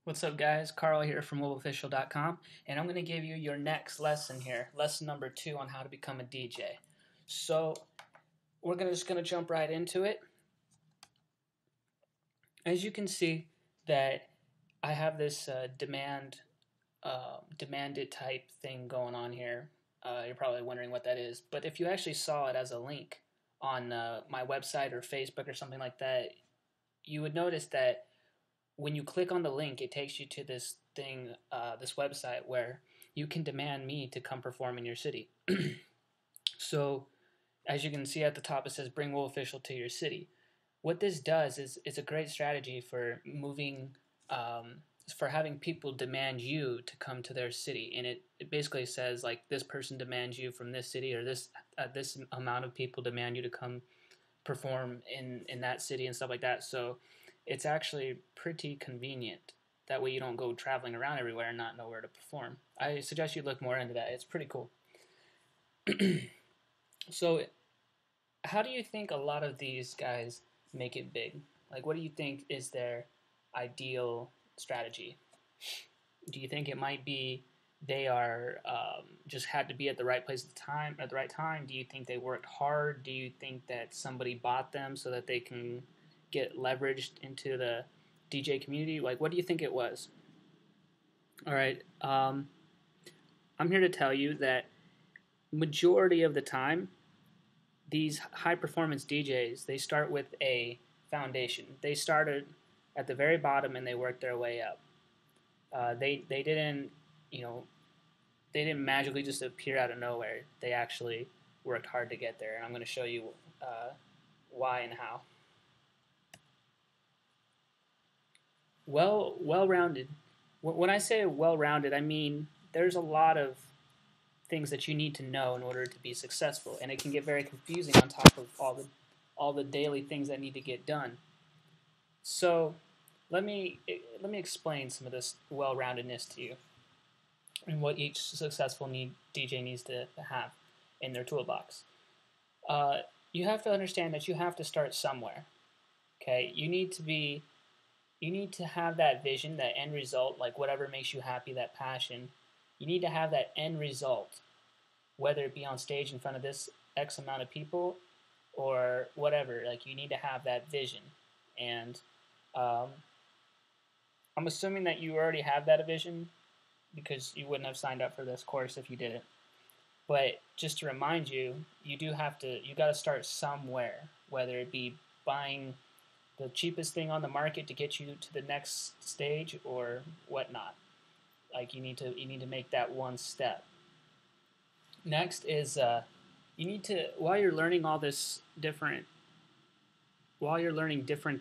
What's up, guys? Carl here from WOLVOFFICIAL.com, and I'm going to give you your next lesson here, lesson number 2 on how to become a DJ. So we're just going to jump right into it. As you can see, that I have this demanded type thing going on here. You're probably wondering what that is, but if you actually saw it as a link on my website or Facebook or something like that, you would notice that when you click on the link, it takes you to this thing, this website where you can demand me to come perform in your city. So, as you can see at the top, it says "Bring WolvOfficial to your city." What this does is it's a great strategy for for having people demand you to come to their city, and it basically says like this person demands you from this city, or this amount of people demand you to come perform in that city and stuff like that. So it's actually pretty convenient. That way you don't go traveling around everywhere and not know where to perform. I suggest you look more into that. It's pretty cool. So how do you think a lot of these guys make it big? Like, what do you think is their ideal strategy? Do you think it might be they are just had to be at the right place at the right time? Do you think they worked hard? Do you think that somebody bought them so that they can get leveraged into the DJ community? Like, what do you think it was? All right, I'm here to tell you that majority of the time, these high performance DJs, they start with a foundation. They started at the very bottom and they worked their way up. They didn't they didn't magically just appear out of nowhere. They actually worked hard to get there, and I'm going to show you why and how. Well-rounded. When I say well-rounded, I mean there's a lot of things that you need to know in order to be successful, and it can get very confusing on top of all the daily things that need to get done. So let me explain some of this well-roundedness to you and what each successful DJ needs to have in their toolbox. You have to understand that you have to start somewhere. Okay, you need to have that vision, that end result, like whatever makes you happy, that passion. You need to have that end result, whether it be on stage in front of this X amount of people or whatever. Like, you need to have that vision. And I'm assuming that you already have that vision because you wouldn't have signed up for this course if you didn't. But just to remind you, you got to start somewhere, whether it be buying the cheapest thing on the market to get you to the next stage or whatnot. Like, you need to make that one step. Next is you need to, while you're learning different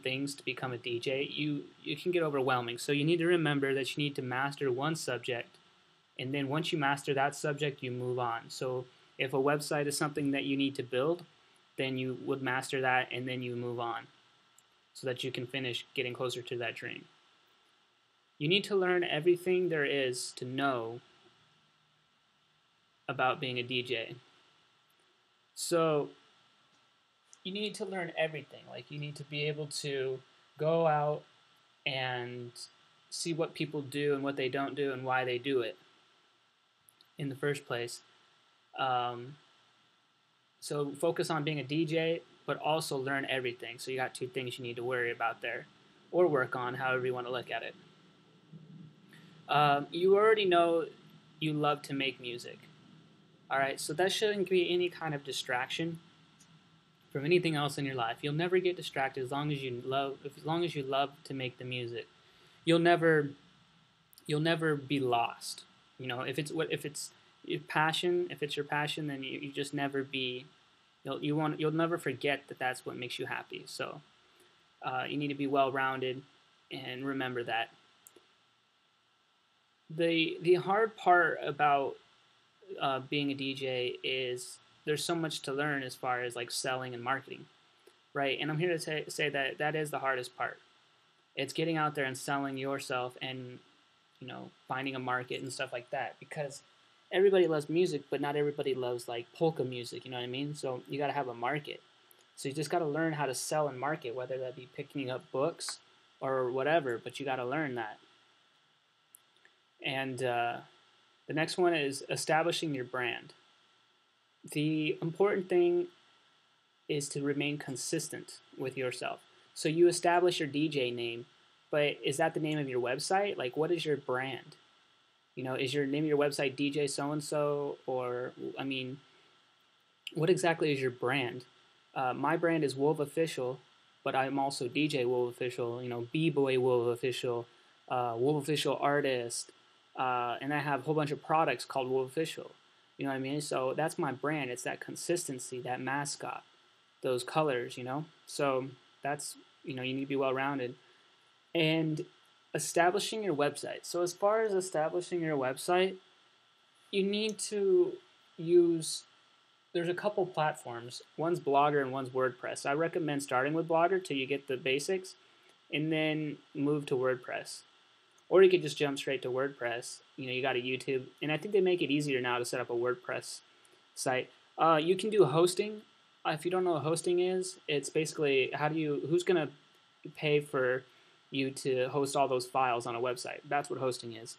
things to become a DJ, you can get overwhelming. So you need to remember that you need to master one subject, and then once you master that subject, you move on. So if a website is something that you need to build, then you would master that, and then you move on so that you can finish getting closer to that dream. You need to learn everything there is to know about being a DJ. So you need to learn everything. Like, you need to be able to go out and see what people do and what they don't do and why they do it in the first place. So focus on being a DJ, but also learn everything. So you got two things you need to worry about there, or work on, however you want to look at it. You already know you love to make music. All right, so that shouldn't be any kind of distraction from anything else in your life. You'll never get distracted as long as you love to make the music. You'll never be lost. You know, if it's your passion, then you just never be. You'll never forget that that's what makes you happy. So you need to be well-rounded, and remember that. The hard part about being a DJ is there's so much to learn as far as like selling and marketing, right? And I'm here to say that is the hardest part. It's getting out there and selling yourself, and finding a market and stuff like that, because everybody loves music, but not everybody loves like polka music, you know what I mean? So you got to have a market. So you just got to learn how to sell and market, whether that be picking up books or whatever, but you got to learn that. And the next one is establishing your brand. The important thing is to remain consistent with yourself. So you establish your DJ name, but is that the name of your website? Like, what is your brand? Is your name of your website DJ so and so, or I mean, what exactly is your brand? My brand is Wolf Official, but I'm also DJ Wolf Official. B-Boy Wolf Official, Wolf Official Artist, and I have a whole bunch of products called Wolf Official. You know what I mean? So that's my brand. It's that consistency, that mascot, those colors. So that's you need to be well-rounded. And establishing your website. So as far as establishing your website, you need to use, there's a couple platforms. One's Blogger and one's WordPress. I recommend starting with Blogger till you get the basics and then move to WordPress. Or you could just jump straight to WordPress. You got a YouTube, and I think they make it easier now to set up a WordPress site. You can do hosting. If you don't know what hosting is, it's basically who's going to pay for you to host all those files on a website. That's what hosting is.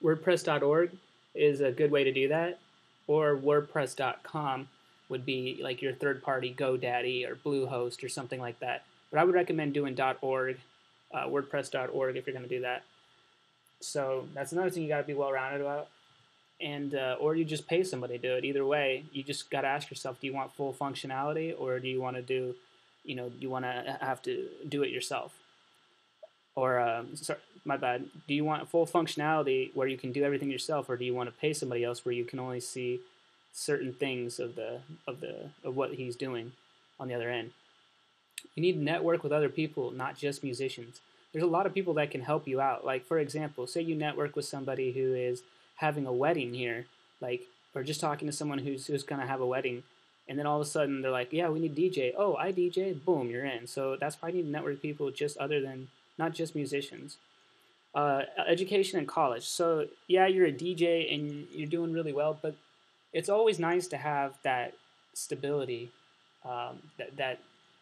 WordPress.org is a good way to do that, or WordPress.com would be like your third-party GoDaddy or Bluehost or something like that. But I would recommend doing .org, WordPress.org if you're going to do that. So that's another thing you got to be well-rounded about. And or you just pay somebody to do it. Either way, you just got to ask yourself: do you want full functionality, or do you want to do, you want to have to do it yourself? Or sorry, my bad. Do you want full functionality where you can do everything yourself, or do you want to pay somebody else where you can only see certain things of what he's doing on the other end? You need to network with other people, not just musicians. There's a lot of people that can help you out. Like, for example, say you network with somebody who is having a wedding here, or just talking to someone who's going to have a wedding, and then all of a sudden they're like, yeah, we need DJ. Oh, I DJ. Boom, you're in. So that's why you need to network with people not just musicians. Education and college. So yeah, you're a DJ and you're doing really well, but it's always nice to have that stability, that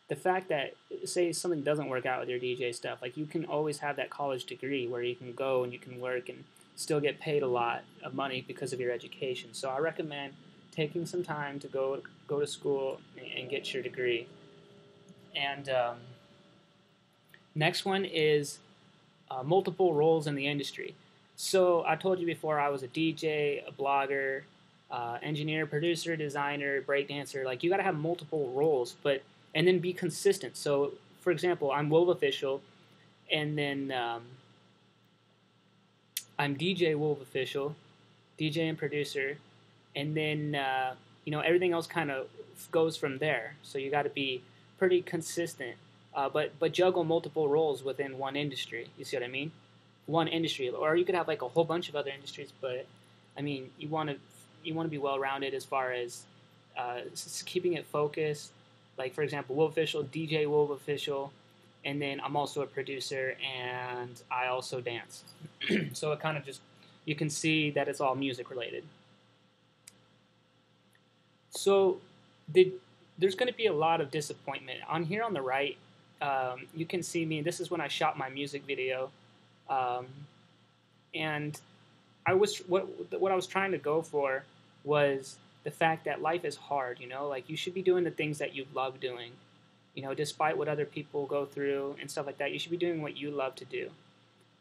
the fact that, say something doesn't work out with your DJ stuff, like you can always have that college degree where you can go and you can work and still get paid a lot of money because of your education. So I recommend taking some time to go to school and get your degree. And next one is multiple roles in the industry. So I told you before, I was a DJ, a blogger, engineer, producer, designer, breakdancer. Like, you got to have multiple roles, and then be consistent. So, for example, I'm Wolf Official, and then I'm DJ Wolf Official, DJ and producer, and then everything else kind of goes from there. So you got to be pretty consistent, but juggle multiple roles within one industry. You see what I mean? One industry, or you could have like a whole bunch of other industries. But I mean, you want to be well-rounded as far as keeping it focused. Like, for example, Wolf Official, DJ Wolf Official, and then I'm also a producer, and I also dance. So it kind of just, you can see that it's all music related. So there's going to be a lot of disappointment. On here on the right, you can see me. This is when I shot my music video. And what I was trying to go for was the fact that life is hard, like you should be doing the things that you love doing, despite what other people go through and stuff like that. You should be doing what you love to do,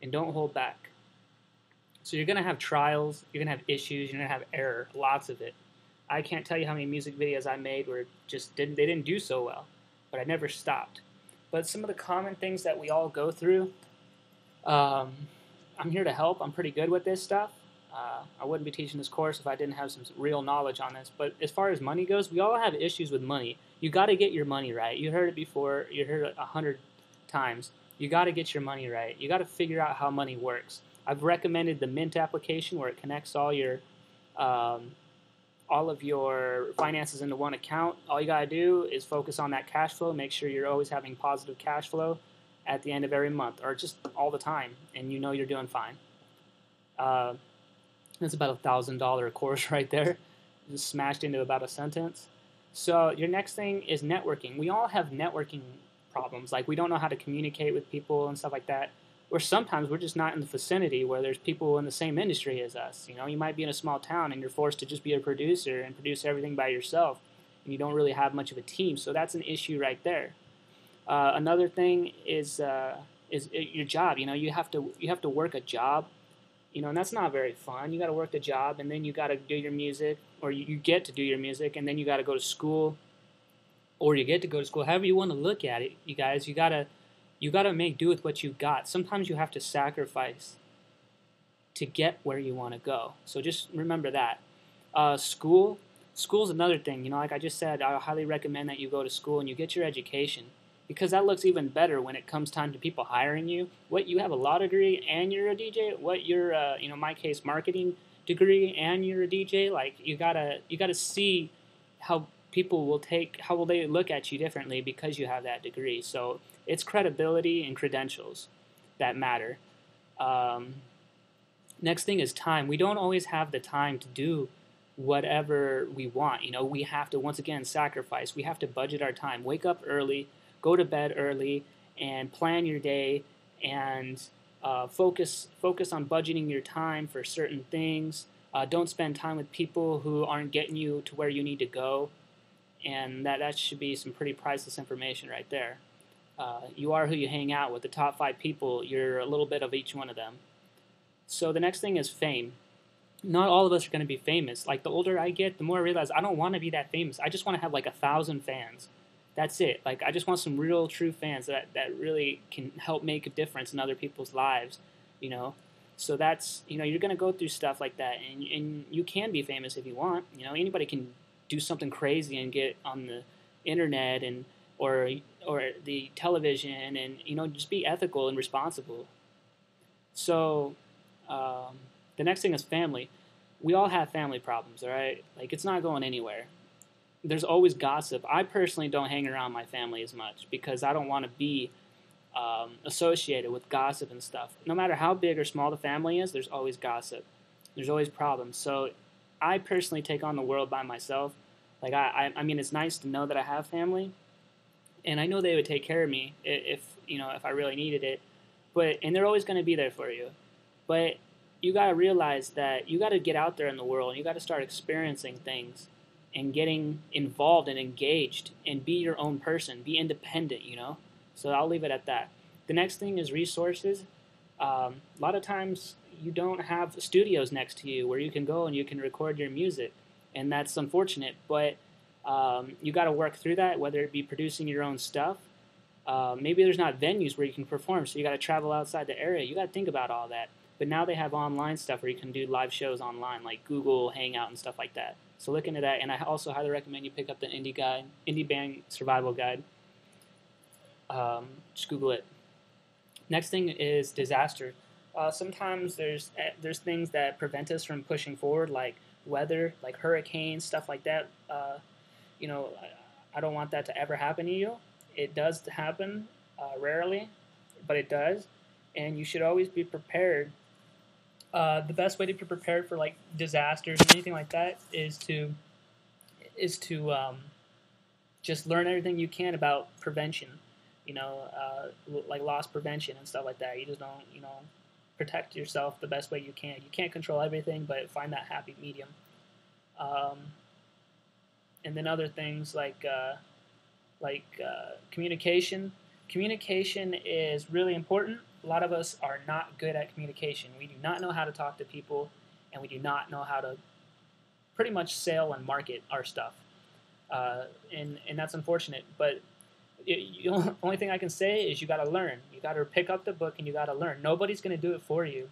and don't hold back. So you're going to have trials, you're going to have issues, you're going to have error, lots of it. I can't tell you how many music videos I made where they didn't do so well, but I never stopped. But some of the common things that we all go through, I'm here to help. I'm pretty good with this stuff. I wouldn't be teaching this course if I didn't have some real knowledge on this. But as far as money goes, we all have issues with money. You got to get your money right. You heard it before. You heard it 100 times. You got to get your money right. You got to figure out how money works. I've recommended the Mint application where it connects all of your finances into one account. All you got to do is focus on that cash flow. Make sure you're always having positive cash flow at the end of every month, or just all the time, and you're doing fine. That's about $1,000 course right there, just smashed into about a sentence. So your next thing is networking. We all have networking problems. Like, we don't know how to communicate with people and stuff like that. or sometimes we're just not in the vicinity where there's people in the same industry as us. You know, you might be in a small town and you're forced to just be a producer and produce everything by yourself, and you don't really have much of a team. So that's an issue right there. Another thing is your job. You know, you have to work a job. You know, and that's not very fun. You got to work the job, and then you got to do your music, or you get to do your music, and then you got to go to school, or you get to go to school. However you want to look at it, you guys, you gotta make do with what you got. Sometimes you have to sacrifice to get where you want to go. So just remember that. School's another thing. You know, like I just said, I highly recommend that you go to school and you get your education, because that looks even better when it comes time to people hiring you. What, you have a law degree and you're a DJ? What, you're you know, in my case, marketing degree and you're a DJ? Like, you gotta see how how will they look at you differently because you have that degree. So it's credibility and credentials that matter. Next thing is time. We don't always have the time to do whatever we want. You know, we have to, once again, sacrifice. We have to budget our time. Wake up early, go to bed early, and plan your day, and focus on budgeting your time for certain things. Don't spend time with people who aren't getting you to where you need to go, and that should be some pretty priceless information right there. You are who you hang out with. The top 5 people, you're a little bit of each one of them. So the next thing is fame. Not all of us are going to be famous. Like, the older I get, the more I realize I don't want to be that famous. I just want to have like 1,000 fans. That's it. Like, I just want some real, true fans that really can help make a difference in other people's lives, you know. So that's, you know, you're going to go through stuff like that, and you can be famous if you want. You know, anybody can do something crazy and get on the internet and or the television, and, you know, just be ethical and responsible. So the next thing is family. We all have family problems, all right? Like, it's not going anywhere. There's always gossip. I personally don't hang around my family as much because I don't want to be associated with gossip and stuff. No matter how big or small the family is, there's always gossip. There's always problems. So I personally take on the world by myself. Like, I mean, it's nice to know that I have family, and I know they would take care of me if I really needed it. And they're always going to be there for you. But you got to realize that you got to get out there in the world, and you got to start experiencing things and getting involved and engaged and be your own person. Be independent, you know? So I'll leave it at that. The next thing is resources. A lot of times you don't have studios next to you where you can go and you can record your music, and that's unfortunate. But you got to work through that, whether it be producing your own stuff. Maybe there's not venues where you can perform, so you got to travel outside the area. You got to think about all that. But now they have online stuff where you can do live shows online, like Google Hangout and stuff like that. So look into that, and I also highly recommend you pick up the Indie Band Survival Guide. Just Google it. Next thing is disaster. Sometimes there's things that prevent us from pushing forward, like weather, like hurricanes, stuff like that. I don't want that to ever happen to you. It does happen rarely, but it does, and you should always be prepared. The best way to be prepared for like disasters and anything like that is to just learn everything you can about prevention. Like loss prevention and stuff like that. You just don't, protect yourself the best way you can. You can't control everything, but find that happy medium. And then other things like communication. Communication is really important. A lot of us are not good at communication. We do not know how to talk to people, and we do not know how to pretty much sell and market our stuff. And that's unfortunate. But the only thing I can say is you got to learn. You got to pick up the book and you got to learn. Nobody's going to do it for you.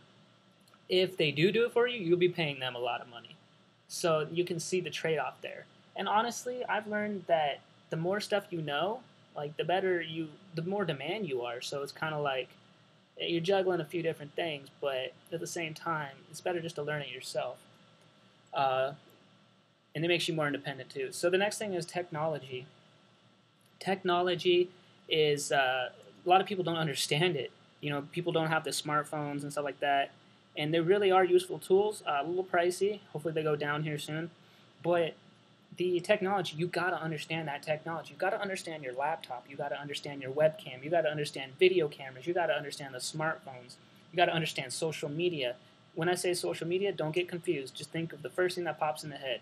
If they do it for you, you'll be paying them a lot of money. So you can see the trade-off there. And honestly, I've learned that the more stuff you know, like the more demand you are. So it's kind of like you're juggling a few different things, but at the same time, it's better just to learn it yourself. And it makes you more independent too. So the next thing is technology. Technology is a lot of people don't understand it. People don't have the smartphones and stuff like that, and they really are useful tools. A little pricey. Hopefully they go down here soon, but the technology, you got to understand that technology. You got to understand your laptop. You got to understand your webcam. You got to understand video cameras. You got to understand the smartphones. You got to understand social media. When I say social media, don't get confused. Just think of the first thing that pops in the head.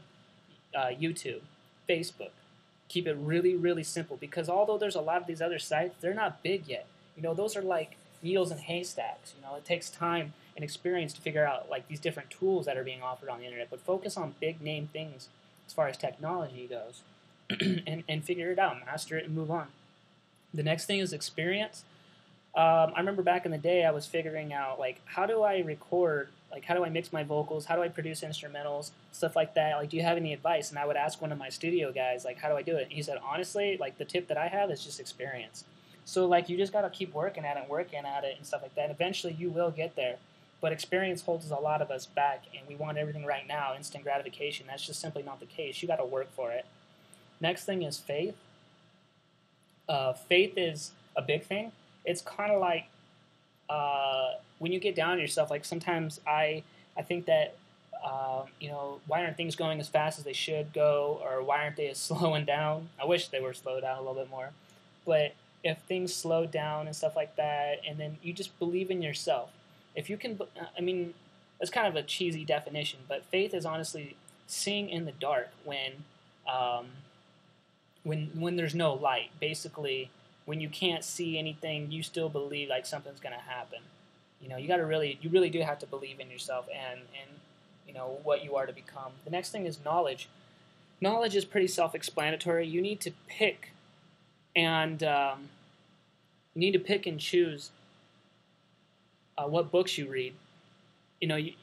YouTube, Facebook. Keep it really, really simple, because although there's a lot of these other sites, they're not big yet. Those are like needles in haystacks. It takes time and experience to figure out like these different tools that are being offered on the internet. But focus on big name things as far as technology goes, and figure it out, master it, and move on. The next thing is experience. I remember back in the day, I was figuring out like how do I record, like how do I mix my vocals, how do I produce instrumentals, stuff like that. Like, do you have any advice? And I would ask one of my studio guys, like, how do I do it? And he said, honestly, like the tip that I have is just experience. So like you just got to keep working at it and stuff like that. And eventually you will get there. But experience holds a lot of us back, and we want everything right now, instant gratification. That's just simply not the case. You got to work for it. Next thing is faith. Faith is a big thing. It's kind of like when you get down on yourself. Like sometimes I think that why aren't things going as fast as they should go, or why aren't they slowing down? I wish they were slowed down a little bit more. But if things slow down and stuff like that, and then you just believe in yourself. If you can, that's kind of a cheesy definition, but faith is honestly seeing in the dark when there's no light. Basically, when you can't see anything, you still believe like something's going to happen. You really do have to believe in yourself and what you are to become. The next thing is knowledge. Knowledge is pretty self-explanatory. You need to pick and choose what books you read. You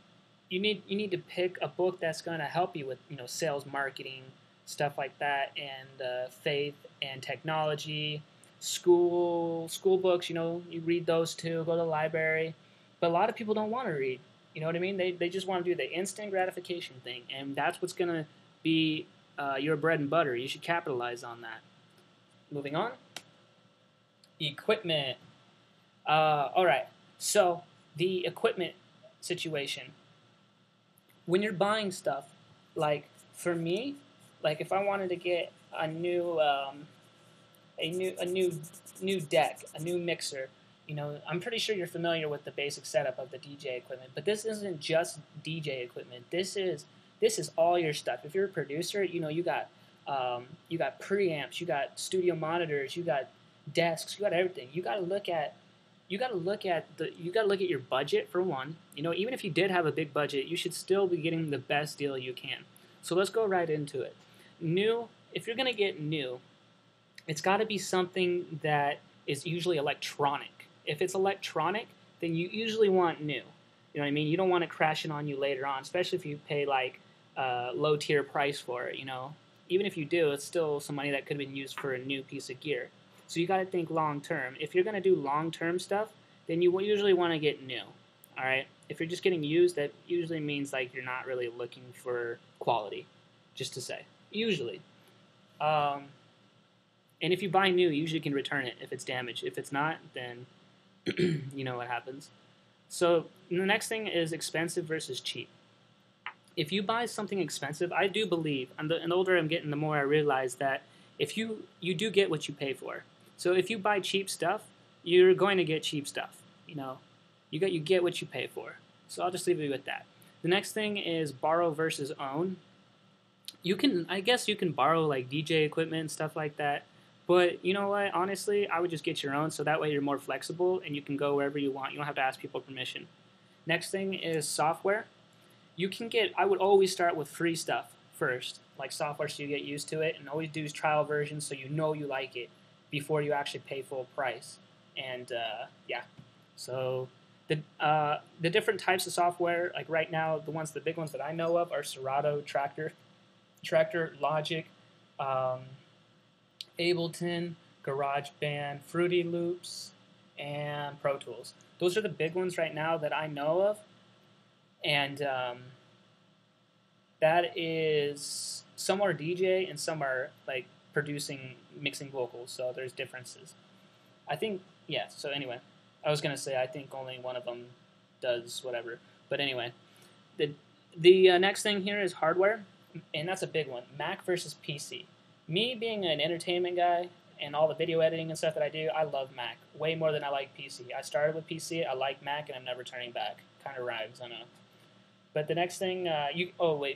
need to pick a book that's going to help you with sales, marketing, stuff like that, and faith and technology. School books. You read those too. Go to the library. But a lot of people don't want to read. You know what I mean? They just want to do the instant gratification thing, and that's what's going to be your bread and butter. You should capitalize on that. Moving on. Equipment. All right. So the equipment situation. When you're buying stuff, like for me, like if I wanted to get a new deck, a new mixer, I'm pretty sure you're familiar with the basic setup of the DJ equipment. But this isn't just DJ equipment. This is all your stuff. If you're a producer, you got preamps, you got studio monitors, you got desks, you got everything. You got to look at your budget for one. Even if you did have a big budget, you should still be getting the best deal you can. So let's go right into it. New, if you're going to get new, it's got to be something that is usually electronic. If it's electronic, then you usually want new. You know what I mean? You don't want it crashing on you later on, especially if you pay like low tier price for it. Even if you do, it's still some money that could have been used for a new piece of gear. So you got to think long term. If you're going to do long term stuff, then you usually want to get new. All right. If you're just getting used, that usually means like you're not really looking for quality. Just to say, usually. And if you buy new, you usually can return it if it's damaged. If it's not, then you know what happens. So the next thing is expensive versus cheap. If you buy something expensive, I do believe, and the older I'm getting, the more I realize that if you do get what you pay for. So if you buy cheap stuff, you're going to get cheap stuff. You get what you pay for. So I'll just leave you with that. The next thing is borrow versus own. I guess you can borrow like DJ equipment and stuff like that. But you know what? Honestly, I would just get your own, so that way you're more flexible and you can go wherever you want. You don't have to ask people permission. Next thing is software. I would always start with free stuff first, like software, so you get used to it, and always do trial versions so you like it before you actually pay full price. And so the different types of software, like right now, the big ones that I know of are Serato, Tractor, Logic, Ableton, GarageBand, Fruity Loops, and Pro Tools. Those are the big ones right now that I know of. And that is, some are DJ and some are like mixing vocals, so there's differences. I think, so anyway, I was going to say I think only one of them does whatever. But anyway, the next thing here is hardware. and that's a big one, Mac versus PC. Me being an entertainment guy and all the video editing and stuff that I do, I love Mac way more than I like PC. I started with PC, I like Mac, and I'm never turning back. Kind of rhymes, I know. But the next thing,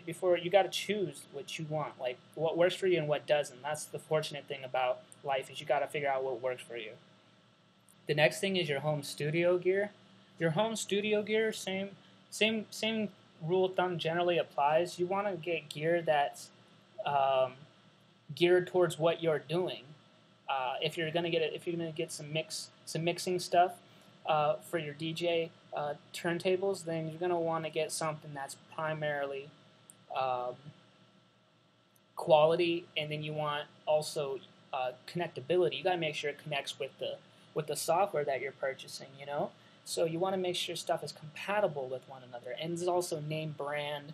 before you got to choose what you want, like what works for you and what doesn't. That's the fortunate thing about life is you got to figure out what works for you. The next thing is your home studio gear. Your home studio gear, same rule of thumb generally applies. You want to get gear that's geared towards what you're doing. If you're gonna get some mixing stuff for your DJ turntables, then you're gonna want to get something that's primarily quality, and then you want also connectability. You gotta make sure it connects with the software that you're purchasing. So you want to make sure stuff is compatible with one another, and there's also name brand.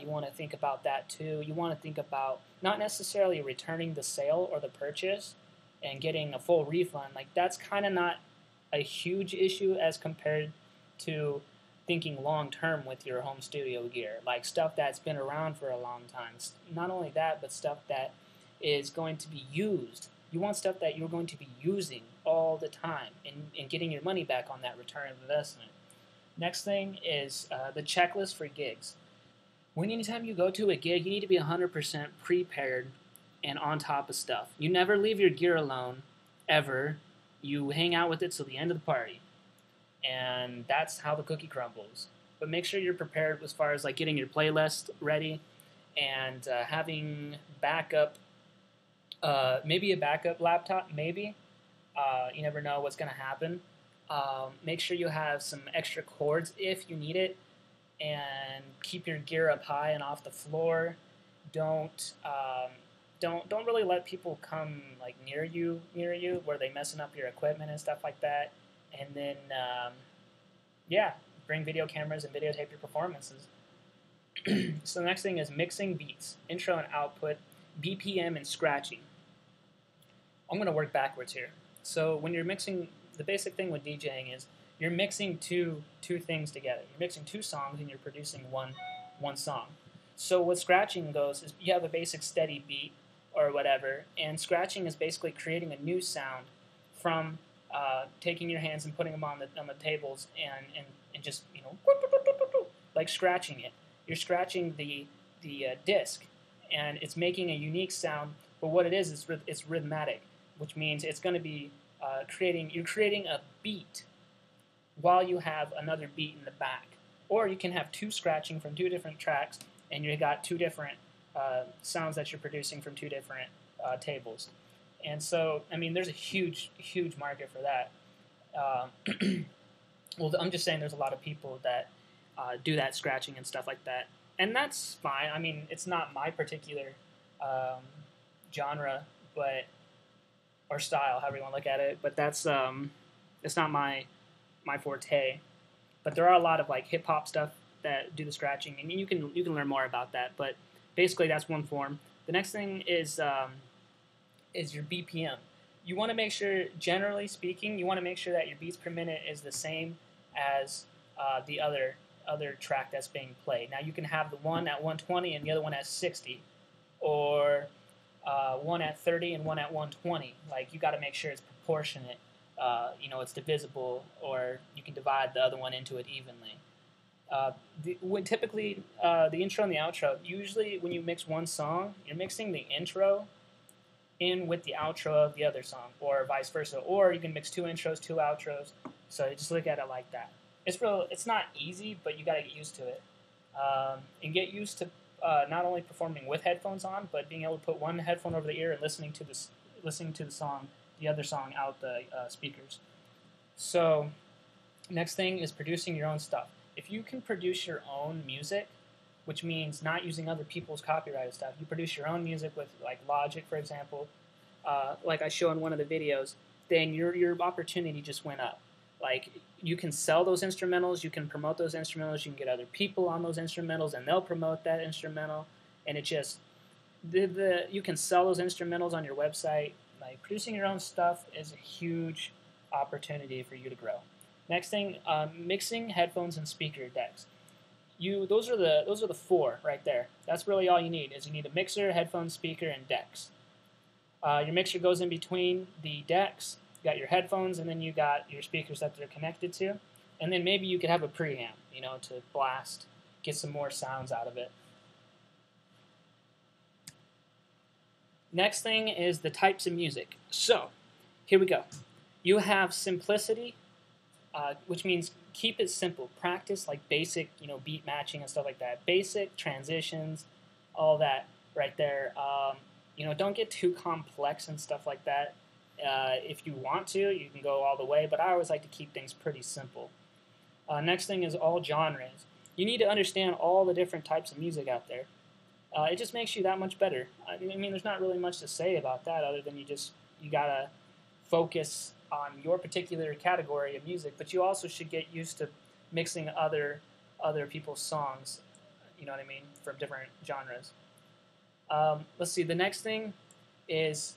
You want to think about that too. You want to think about not necessarily returning the sale or the purchase and getting a full refund. Like that's kind of not a huge issue as compared to thinking long term with your home studio gear. Like stuff that's been around for a long time. Not only that, but stuff that is going to be used. You want stuff that you're going to be using all the time and getting your money back on that return of investment. Next thing is the checklist for gigs. Anytime you go to a gig, you need to be 100% prepared and on top of stuff. You never leave your gear alone, ever. You hang out with it till the end of the party. And that's how the cookie crumbles. But make sure you're prepared as far as like getting your playlist ready and having backup, maybe a backup laptop, maybe. You never know what's going to happen. Make sure you have some extra cords if you need it. And keep your gear up high and off the floor. Don't really let people come like near you where they messing up your equipment and stuff like that. And then bring video cameras and videotape your performances. So the next thing is mixing beats, intro and output, BPM and scratching. I'm going to work backwards here. So when you're mixing, the basic thing with DJing is you're mixing two things together. You're mixing two songs and you're producing one song. So what scratching goes is you have a basic steady beat or whatever, and scratching is basically creating a new sound from taking your hands and putting them on the tables and just like scratching it. You're scratching the disc, and it's making a unique sound. But what it is it's rhythmic, which means it's going to be creating a beat while you have another beat in the back. Or you can have two scratching from two different tracks, and you got two different sounds that you're producing from two different tables. And so, I mean, there's a huge, huge market for that. Well, I'm just saying there's a lot of people that do that scratching and stuff like that. And that's fine. I mean, it's not my particular genre, or style, however you want to look at it. But that's it's not my forte. But there are a lot of like hip hop stuff that do the scratching, and you can learn more about that. But basically, that's one form. The next thing is your BPM. You want to make sure, generally speaking, you want to make sure that your beats per minute is the same as the other track that's being played. Now you can have the one at 120 and the other one at 60, or one at 30 and one at 120. Like you got to make sure it's proportionate. It's divisible, or you can divide the other one into it evenly. Typically, the intro and the outro, usually when you mix one song, you're mixing the intro in with the outro of the other song, or vice versa. Or you can mix two intros, two outros. So you just look at it like that. It's not easy, but you got to get used to it. And get used to not only performing with headphones on, but being able to put one headphone over the ear and listening to the song, the other song out the speakers. So next thing is producing your own stuff. If you can produce your own music, which means not using other people's copyrighted stuff, you produce your own music with like Logic, for example, like I show in one of the videos, then your opportunity just went up. Like you can sell those instrumentals, you can promote those instrumentals, you can get other people on those instrumentals, and they'll promote that instrumental, and it just you can sell those instrumentals on your website. Like producing your own stuff is a huge opportunity for you to grow. Next thing, mixing headphones and speaker decks. those are the four right there. That's really all you need. Is you need a mixer, headphone, speaker, and decks. Your mixer goes in between the decks. You got your headphones, and then you got your speakers that they're connected to. And then maybe you could have a preamp, to blast, get some more sounds out of it. Next thing is the types of music. So, here we go. You have simplicity, which means keep it simple. Practice like basic, beat matching and stuff like that. Basic transitions, all that right there. Don't get too complex and stuff like that. If you want to, you can go all the way, but I always like to keep things pretty simple. Next thing is all genres. You need to understand all the different types of music out there. It just makes you that much better. I mean, there's not really much to say about that other than you gotta focus on your particular category of music, but you also should get used to mixing other people's songs, you know what I mean, from different genres. Let's see, the next thing is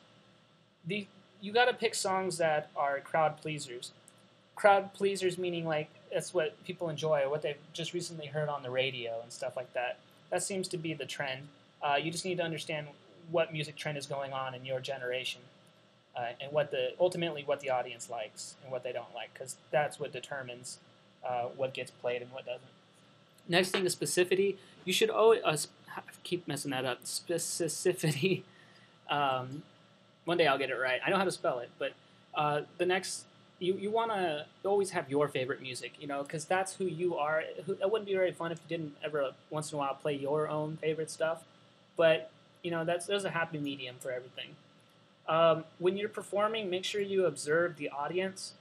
you gotta pick songs that are crowd pleasers. Crowd pleasers meaning like that's what people enjoy or what they've just recently heard on the radio and stuff like that. That seems to be the trend. You just need to understand what music trend is going on in your generation and ultimately what the audience likes and what they don't like, because that's what determines what gets played and what doesn't. Next thing is specificity. You should always I keep messing that up. Specificity. One day I'll get it right. I know how to spell it, but the next. You want to always have your favorite music, because that's who you are. It wouldn't be very fun if you didn't ever once in a while play your own favorite stuff. But, there's a happy medium for everything. When you're performing, make sure you observe the audience.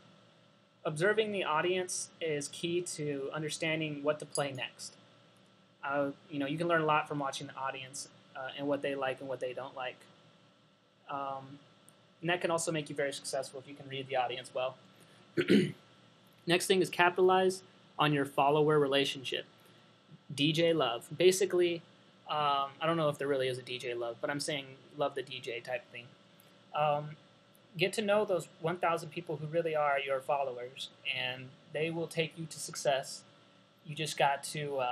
Observing the audience is key to understanding what to play next. You can learn a lot from watching the audience and what they like and what they don't like. And that can also make you very successful if you can read the audience well. Next thing is capitalize on your follower relationship. DJ love. Basically, I don't know if there really is a DJ love, but I'm saying love the DJ type thing. Get to know those 1,000 people who really are your followers, and they will take you to success. You just got to,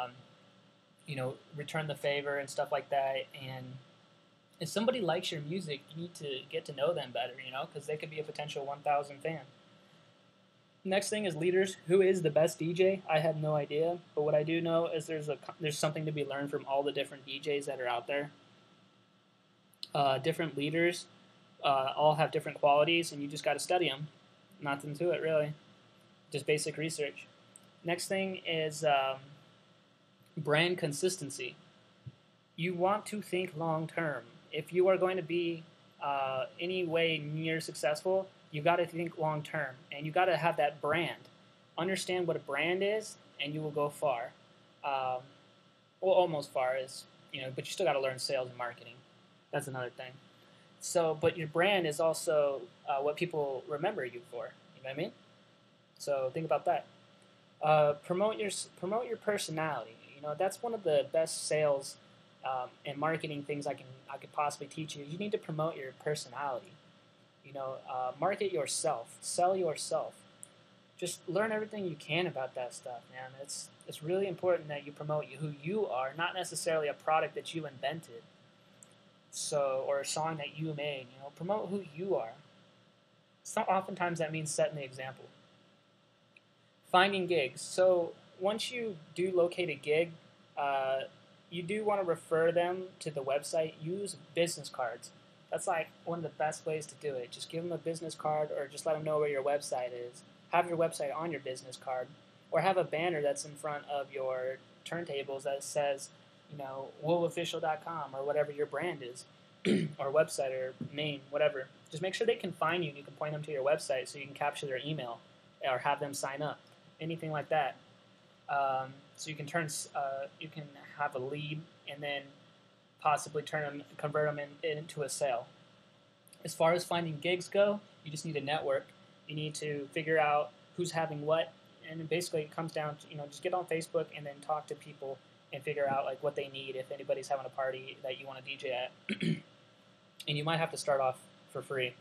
return the favor and stuff like that. And if somebody likes your music, you need to get to know them better, because they could be a potential 1,000 fan. Next thing is leaders. Who is the best DJ? I have no idea, but what I do know is there's something to be learned from all the different DJs that are out there. Different leaders all have different qualities, and you just got to study them. Nothing to it, really. Just basic research. Next thing is brand consistency. You want to think long term. If you are going to be any way near successful, you got to think long term, and you got to have that brand. Understand what a brand is, and you will go far. Well, almost far is, but you still got to learn sales and marketing. That's another thing. So, but your brand is also what people remember you for. You know what I mean? So think about that. Promote your personality. That's one of the best sales and marketing things I could possibly teach you. You need to promote your personality. Market yourself, sell yourself. Just learn everything you can about that stuff, man. It's really important that you promote who you are, not necessarily a product that you invented. Or a song that you made. Promote who you are. Oftentimes that means setting the example. Finding gigs. So once you do locate a gig, you do want to refer them to the website. Use business cards. That's like one of the best ways to do it. Just give them a business card, or just let them know where your website is. Have your website on your business card, or have a banner that's in front of your turntables that says, WOLVOFFICIAL.com or whatever your brand is, or website or name, whatever. Just make sure they can find you and you can point them to your website so you can capture their email or have them sign up, anything like that. So you can you can have a lead and then possibly convert them into a sale. As far as finding gigs go, you just need a network. You need to figure out who's having what, and basically it comes down to, just get on Facebook and then talk to people and figure out like what they need if anybody's having a party that you want to DJ at. And you might have to start off for free,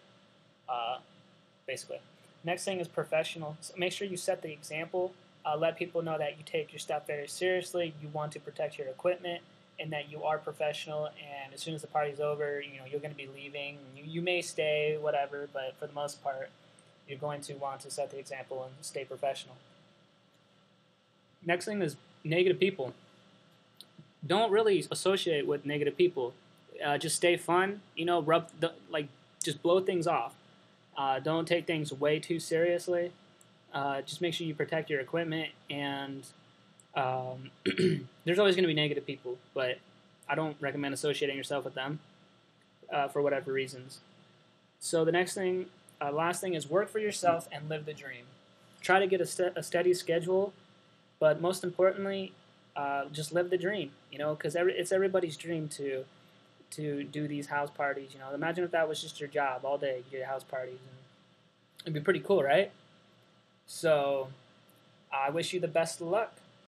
basically. Next thing is professional. So make sure you set the example Let people know that you take your stuff very seriously. You want to protect your equipment, and that you are professional. And as soon as the party's over, you're going to be leaving. You may stay, whatever, but for the most part, you're going to want to set the example and stay professional. Next thing is negative people. Don't really associate with negative people. Just stay fun. Just blow things off. Don't take things way too seriously. Just make sure you protect your equipment, and there's always going to be negative people, but I don't recommend associating yourself with them for whatever reasons. So the next thing, last thing, is work for yourself and live the dream. Try to get a steady schedule, but most importantly, just live the dream. Because it's everybody's dream to do these house parties. Imagine if that was just your job all day. You did house parties, and it'd be pretty cool, right? So I wish you the best of luck.